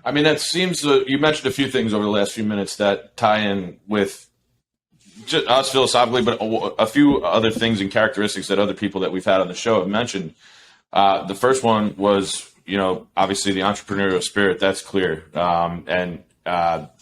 I mean, that seems you mentioned a few things over the last few minutes that tie in with just us philosophically, but a few other things and characteristics that other people that we've had on the show have mentioned. The first one was, obviously the entrepreneurial spirit. That's clear. And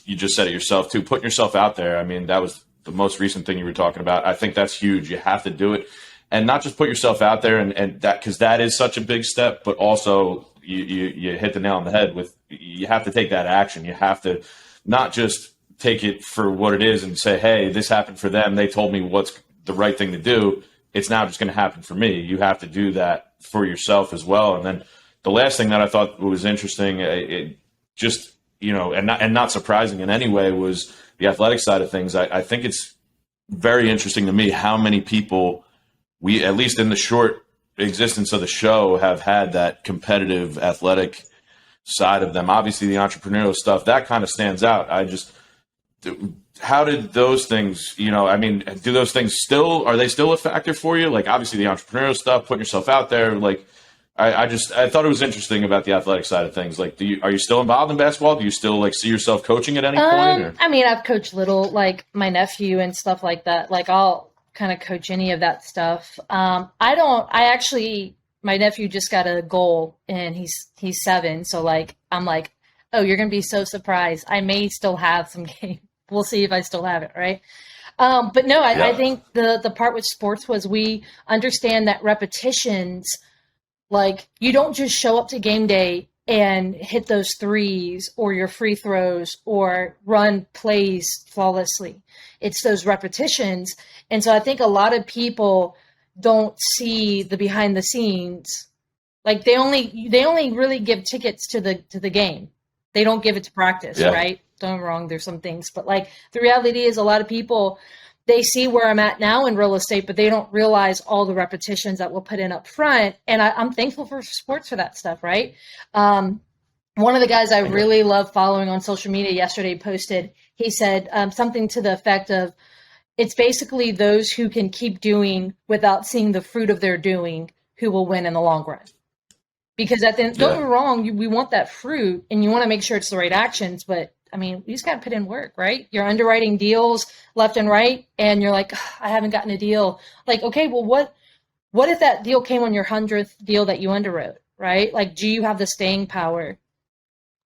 you just said it yourself too, putting yourself out there. I mean, that was the most recent thing you were talking about. I think that's huge. You have to do it, and not just put yourself out there and that, because that is such a big step, but also you hit the nail on the head with, you have to take that action. You have to not just take it for what it is and say, hey, this happened for them, they told me what's the right thing to do. It's now just going to happen for me. You have to do that for yourself as well. And then the last thing that I thought was interesting, and not surprising in any way, was the athletic side of things. I think it's very interesting to me how many people we, at least in the short existence of the show, have had that competitive athletic side of them. Obviously the entrepreneurial stuff, that kind of stands out. How did those things, do those things are they still a factor for you? Like, obviously the entrepreneurial stuff, putting yourself out there, like, I thought it was interesting about the athletic side of things. Like, are you still involved in basketball? Do you still see yourself coaching at any point? Or? I mean, I've coached little, like my nephew and stuff like that. Like, I'll kind of coach any of that stuff. My nephew just got a goal and he's 7. So like, I'm like, oh, you're going to be so surprised. I may still have some game. We'll see if I still have it. Right. But no, I think the part with sports was we understand that repetitions, like, you don't just show up to game day and hit those threes or your free throws or run plays flawlessly. It's those repetitions. And so I think a lot of people don't see the behind the scenes. Like, they only really give tickets to the game. They don't give it to practice, right? Don't get me wrong, there's some things. But like, the reality is, a lot of people, they see where I'm at now in real estate, but they don't realize all the repetitions that we'll put in up front. And I'm thankful for sports for that stuff, right? One of the guys I really love following on social media yesterday posted, he said something to the effect of, it's basically those who can keep doing without seeing the fruit of their doing who will win in the long run. Because at the end, don't get me wrong, we want that fruit and you want to make sure it's the right actions, but I mean, you just got to put in work, right? You're underwriting deals left and right, and you're like, I haven't gotten a deal. Like, okay, well, what if that deal came on your 100th deal that you underwrote, right? Like, do you have the staying power?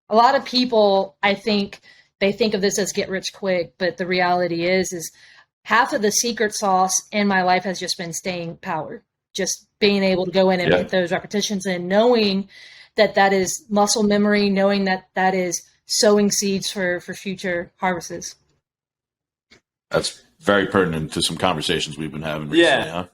A lot of people, I think, they think of this as get rich quick, but the reality is half of the secret sauce in my life has just been staying power, just being able to go in and hit those repetitions and knowing that is muscle memory, knowing that is sowing seeds for future harvests. That's very pertinent to some conversations we've been having recently, huh?